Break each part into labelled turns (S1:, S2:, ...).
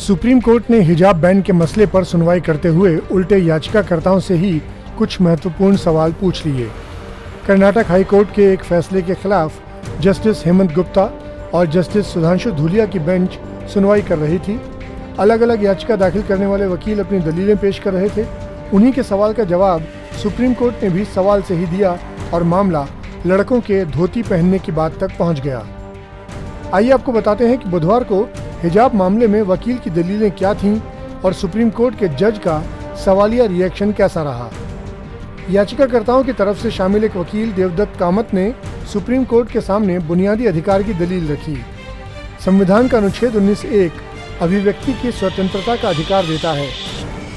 S1: Supreme court ने हिजाब ban के मसले पर सुनवाई करते हुए उल्टे याचिकाकर्ताओं से ही कुछ महत्वपूर्ण सवाल पूछ लिए। कर्नाटक हाई कोर्ट के एक फैसले के खिलाफ जस्टिस हेमंत गुप्ता और जस्टिस सुधांशु धूलिया की बेंच सुनवाई कर रही थी। अलग अलग याचिका दाखिल करने वाले वकील अपनी दलीलें पेश कर रहे थे। उन्हीं के सवाल का जवाब सुप्रीम कोर्ट ने भी सवाल से ही दिया और मामला लड़कों के धोती पहनने की बात तक पहुंच गया। आइए आपको बताते हैं कि बुधवार को हिजाब मामले में वकील की दलीलें क्या थीं और सुप्रीम कोर्ट के जज का सवालिया रिएक्शन कैसा रहा। याचिकाकर्ताओं की तरफ से शामिल एक वकील देवदत्त कामत ने सुप्रीम कोर्ट के सामने बुनियादी अधिकार की दलील रखी। संविधान का अनुच्छेद 19(1) अभिव्यक्ति की स्वतंत्रता का अधिकार देता है।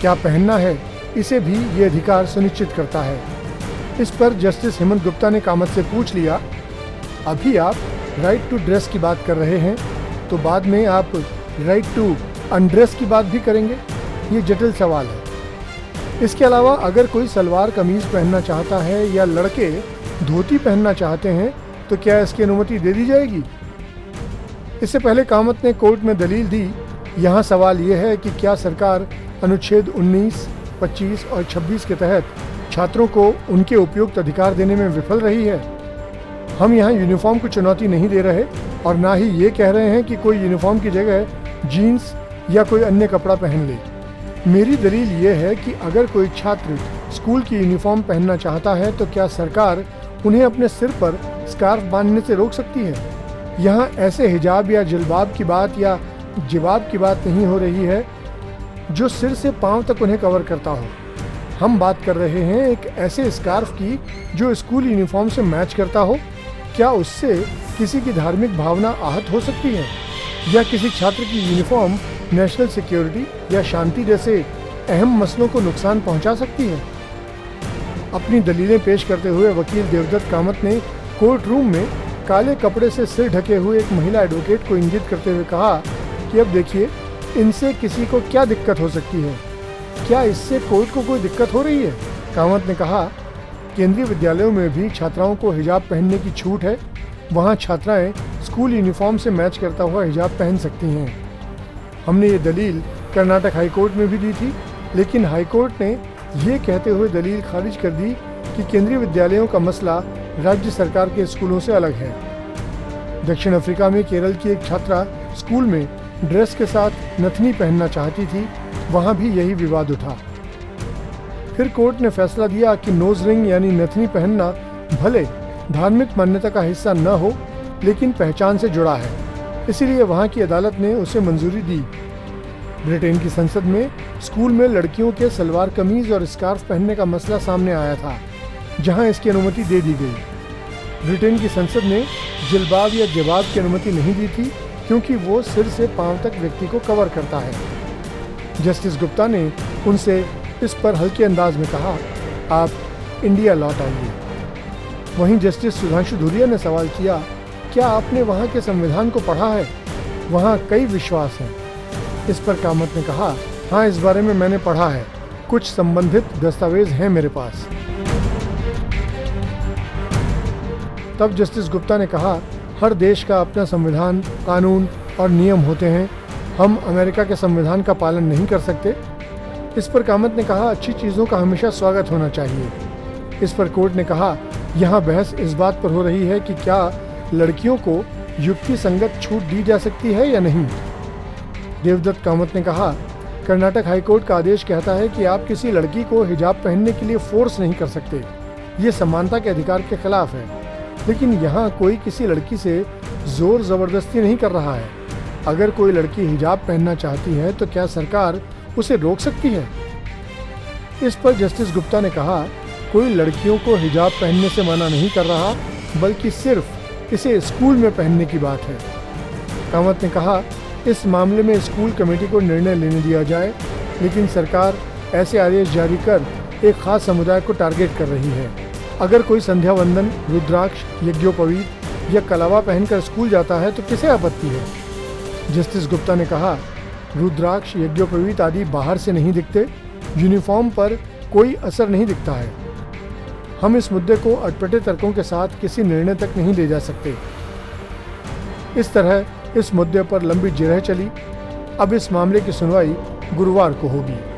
S1: क्या पहनना है इसे भी ये अधिकार सुनिश्चित करता है। इस पर जस्टिस हेमंत गुप्ता ने कामत से पूछ लिया, अभी आप राइट टू ड्रेस की बात कर रहे हैं तो बाद में आप राइट टू अनड्रेस की बात भी करेंगे? ये जटिल सवाल है। इसके अलावा अगर कोई सलवार कमीज पहनना चाहता है या लड़के धोती पहनना चाहते हैं तो क्या इसकी अनुमति दे दी जाएगी? इससे पहले कामत ने कोर्ट में दलील दी। यहाँ सवाल ये है कि क्या सरकार अनुच्छेद 19, 25 और 26 के तहत छात्रों को उनके उपयुक्त अधिकार देने में विफल रही है। हम यहाँ यूनिफॉर्म को चुनौती नहीं दे रहे और ना ही ये कह रहे हैं कि कोई यूनिफॉर्म की जगह जीन्स या कोई अन्य कपड़ा पहन ले। मेरी दलील ये है कि अगर कोई छात्र स्कूल की यूनिफॉर्म पहनना चाहता है तो क्या सरकार उन्हें अपने सिर पर स्कार्फ बांधने से रोक सकती है? यहाँ ऐसे हिजाब या जिलबाब की बात या जिबाब की बात नहीं हो रही है जो सिर से पांव तक उन्हें कवर करता हो। हम बात कर रहे हैं एक ऐसे स्कार्फ की जो स्कूल यूनिफॉर्म से मैच करता हो। क्या उससे किसी की धार्मिक भावना आहत हो सकती है या किसी छात्र की यूनिफॉर्म नेशनल सिक्योरिटी या शांति जैसे अहम मसलों को नुकसान पहुंचा सकती है? अपनी दलीलें पेश करते हुए वकील देवदत्त कामत ने कोर्ट रूम में काले कपड़े से सिर ढके हुए एक महिला एडवोकेट को इंगित करते हुए कहा कि अब देखिए, इनसे किसी को क्या दिक्कत हो सकती है? क्या इससे कोर्ट को कोई दिक्कत हो रही है? कामत ने कहा, केंद्रीय विद्यालयों में भी छात्राओं को हिजाब पहनने की छूट है। वहाँ छात्राएं स्कूल यूनिफॉर्म से मैच करता हुआ हिजाब पहन सकती हैं। हमने ये दलील कर्नाटक हाई कोर्ट में भी दी थी, लेकिन हाई कोर्ट ने ये कहते हुए दलील खारिज कर दी कि केंद्रीय विद्यालयों का मसला राज्य सरकार के स्कूलों से अलग है। दक्षिण अफ्रीका में केरल की एक छात्रा स्कूल में ड्रेस के साथ नथनी पहनना चाहती थी। वहाँ भी यही विवाद उठा। फिर कोर्ट ने फैसला दिया कि नोज रिंग यानी नथनी पहनना भले धार्मिक मान्यता का हिस्सा न हो, लेकिन पहचान से जुड़ा है। इसीलिए वहाँ की अदालत ने उसे मंजूरी दी। ब्रिटेन की संसद में स्कूल में लड़कियों के सलवार कमीज और स्कार्फ पहनने का मसला सामने आया था, जहाँ इसकी अनुमति दे दी गई। ब्रिटेन की संसद ने जिलबाब या जिबाब की अनुमति नहीं दी थी क्योंकि वो सिर से पांव तक व्यक्ति को कवर करता है। जस्टिस गुप्ता ने उनसे इस पर हल्के अंदाज में कहा, आप इंडिया लौट आइए। वहीं जस्टिस सुधांशु धूलिया ने सवाल किया, क्या आपने वहाँ के संविधान को पढ़ा है? वहाँ कई विश्वास हैं। इस पर कामत ने कहा, हाँ, इस बारे में मैंने पढ़ा है। कुछ संबंधित दस्तावेज हैं मेरे पास। तब जस्टिस गुप्ता ने कहा, हर देश का अपना संविधान, कानून और नियम होते हैं। हम अमेरिका के संविधान का पालन नहीं कर सकते। इस पर कामत ने कहा, अच्छी चीज़ों का हमेशा स्वागत होना चाहिए। इस पर कोर्ट ने कहा, यहाँ बहस इस बात पर हो रही है कि क्या लड़कियों को युक्ति संगत छूट दी जा सकती है या नहीं। देवदत्त कामत ने कहा, कर्नाटक हाईकोर्ट का आदेश कहता है कि आप किसी लड़की को हिजाब पहनने के लिए फोर्स नहीं कर सकते। ये समानता के अधिकार के खिलाफ है। लेकिन यहाँ कोई किसी लड़की से जोर जबरदस्ती नहीं कर रहा है। अगर कोई लड़की हिजाब पहनना चाहती है तो क्या सरकार उसे रोक सकती है? इस पर जस्टिस गुप्ता ने कहा, कोई लड़कियों को हिजाब पहनने से मना नहीं कर रहा, बल्कि सिर्फ इसे स्कूल में पहनने की बात है। कामत ने कहा, इस मामले में स्कूल कमेटी को निर्णय लेने दिया जाए, लेकिन सरकार ऐसे आदेश जारी कर एक खास समुदाय को टारगेट कर रही है। अगर कोई संध्या वंदन, रुद्राक्ष, यज्ञोपवीत या कलावा पहनकर स्कूल जाता है तो किसे आपत्ति है? जस्टिस गुप्ता ने कहा, रुद्राक्ष, यज्ञोपवीत आदि बाहर से नहीं दिखते, यूनिफॉर्म पर कोई असर नहीं दिखता है। हम इस मुद्दे को अटपटे तर्कों के साथ किसी निर्णय तक नहीं ले जा सकते। इस तरह इस मुद्दे पर लंबी जिरह चली। अब इस मामले की सुनवाई गुरुवार को होगी।